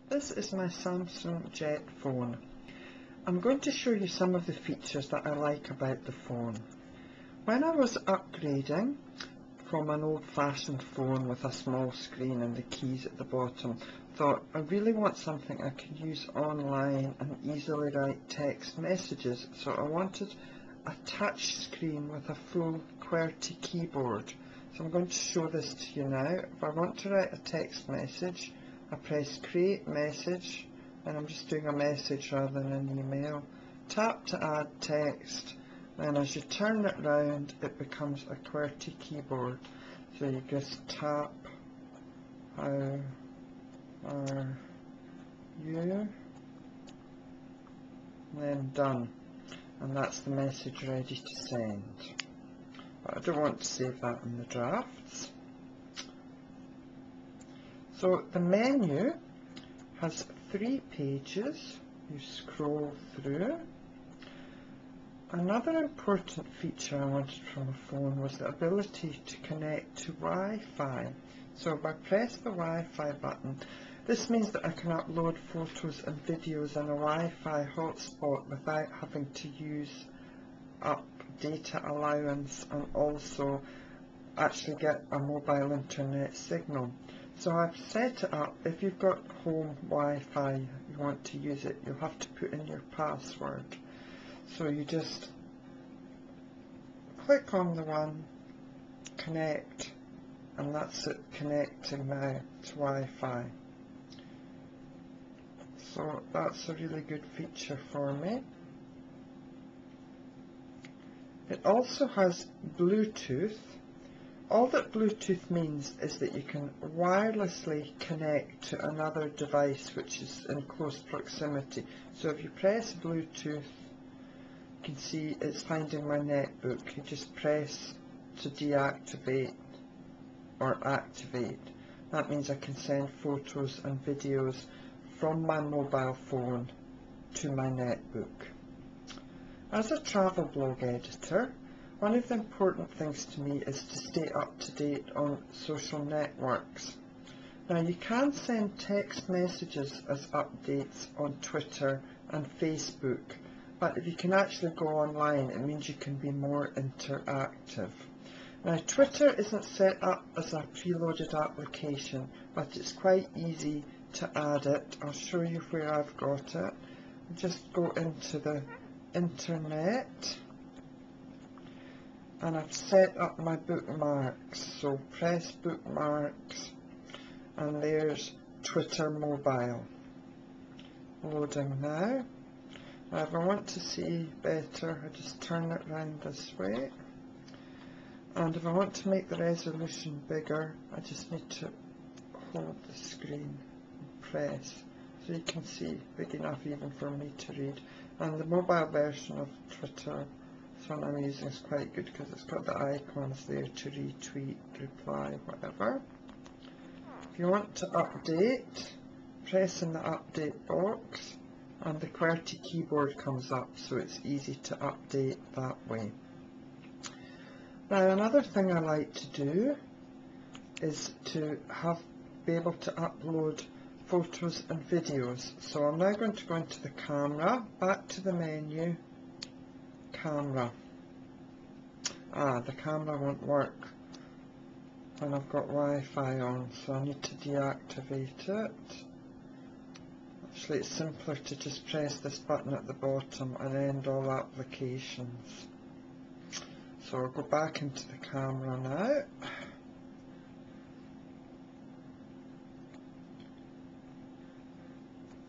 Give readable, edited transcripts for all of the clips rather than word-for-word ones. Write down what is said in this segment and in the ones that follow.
This is my Samsung Jet phone. I'm going to show you some of the features that I like about the phone. When I was upgrading from an old-fashioned phone with a small screen and the keys at the bottom, thought I really want something I can use online and easily write text messages, so I wanted a touch screen with a full QWERTY keyboard. So I'm going to show this to you now. If I want to write a text message, I press create message, and I'm just doing a message rather than an email. Tap to add text, and as you turn it round it becomes a QWERTY keyboard. So you just tap how are you, and then done, and that's the message ready to send. But I don't want to save that in the drafts. So the menu has 3 pages. You scroll through. Another important feature I wanted from a phone was the ability to connect to Wi-Fi. So if I press the Wi-Fi button, this means that I can upload photos and videos on a Wi-Fi hotspot without having to use up data allowance and also actually get a mobile internet signal. So I've set it up. If you've got home Wi-Fi, you want to use it, you'll have to put in your password. So you just click on the one, connect, and that's it connecting now to Wi-Fi. So that's a really good feature for me. It also has Bluetooth. All that Bluetooth means is that you can wirelessly connect to another device which is in close proximity. So if you press Bluetooth, you can see it's finding my netbook. You just press to deactivate or activate. That means I can send photos and videos from my mobile phone to my netbook. As a travel blog editor, one of the important things to me is to stay up to date on social networks. Now you can send text messages as updates on Twitter and Facebook, but if you can actually go online, it means you can be more interactive. Now Twitter isn't set up as a preloaded application, but it's quite easy to add it. I'll show you where I've got it. Just go into the internet, and I've set up my bookmarks. So press bookmarks, and there's Twitter mobile. Loading now. Now if I want to see better, I just turn it round this way, and if I want to make the resolution bigger, I just need to hold the screen and press, so you can see big enough even for me to read. And the mobile version of Twitter, this one I'm using, is quite good because it's got the icons there to retweet, reply, whatever. If you want to update, press in the update box and the QWERTY keyboard comes up, so it's easy to update that way. Now another thing I like to do is to be able to upload photos and videos. So I'm now going to go into the camera, back to the menu, camera. The camera won't work when I've got Wi-Fi on, so I need to deactivate it. Actually it's simpler to just press this button at the bottom and end all applications. So I'll go back into the camera now.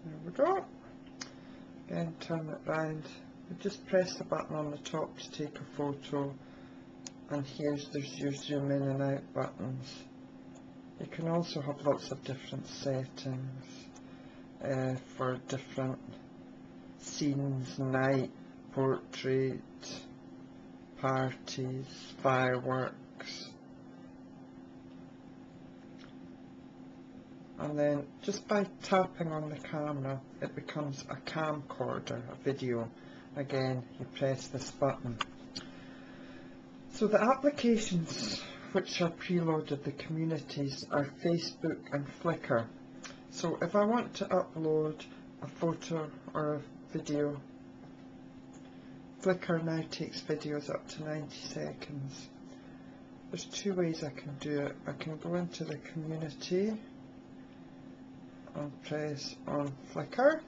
There we go. Again, turn it round. You just press the button on the top to take a photo, and there's your zoom in and out buttons. You can also have lots of different settings for different scenes: night, portrait, parties, fireworks. And then just by tapping on the camera it becomes a camcorder, a video. Again, you press this button. So the applications which are preloaded, the communities, are Facebook and Flickr. So if I want to upload a photo or a video, Flickr now takes videos up to 90 seconds. There's two ways I can do it. I can go into the community and press on Flickr.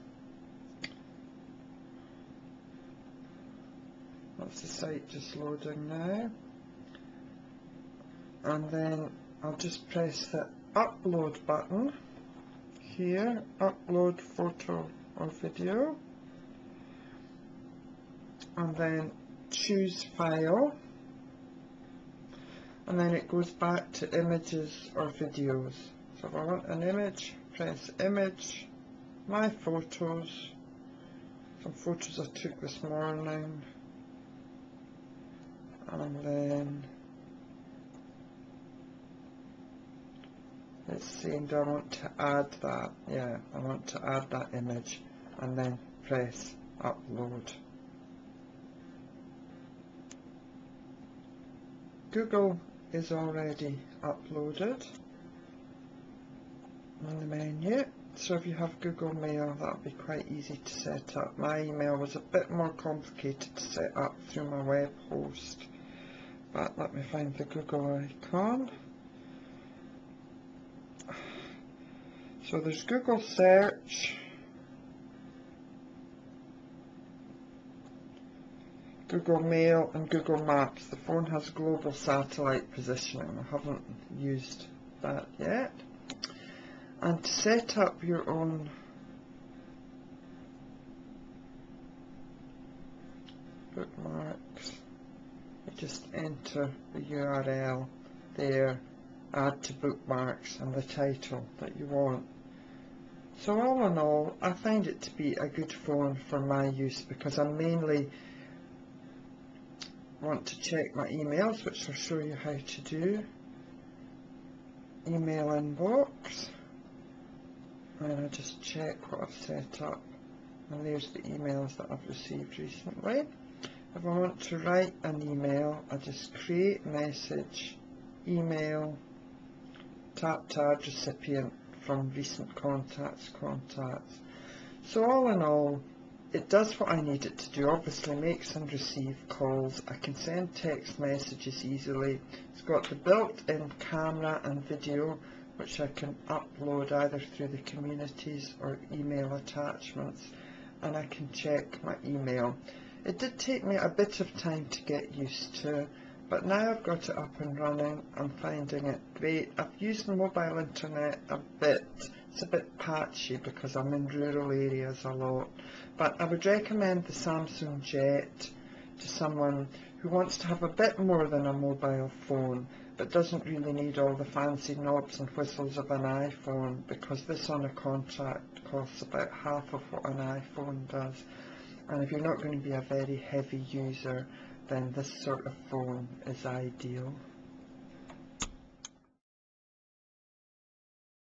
That's the site just loading now. And then I'll just press the upload button here, upload photo or video, and then choose file, and then it goes back to images or videos. So if I want an image, press image, my photos, some photos I took this morning, and then it's saying, do I want to add that? Yeah, I want to add that image, and then press upload. Google is already uploaded in the menu, so if you have Google Mail, that would be quite easy to set up. My email was a bit more complicated to set up through my web host, but let me find the Google icon. So there's Google Search, Google Mail and Google Maps. The phone has global satellite positioning. I haven't used that yet. And to set up your own bookmarks, you just enter the URL there, add to bookmarks, and the title that you want. So all in all, I find it to be a good phone for my use because I mainly want to check my emails, which I'll show you how to do. Email inbox, and I just check what I've set up, and there's the emails that I've received recently. If I want to write an email, I just create message, email, tap to add recipient from recent contacts. So all in all, it does what I need it to do. Obviously makes and receive calls. I can send text messages easily. It's got the built-in camera and video, which I can upload either through the communities or email attachments, and I can check my email. It did take me a bit of time to get used to, but now I've got it up and running, I'm finding it great. I've used the mobile internet a bit. It's a bit patchy because I'm in rural areas a lot, but I would recommend the Saumsung Jet to someone who wants to have a bit more than a mobile phone, but doesn't really need all the fancy knobs and whistles of an iPhone, because this on a contract costs about half of what an iPhone does. And if you're not going to be a very heavy user, then this sort of phone is ideal.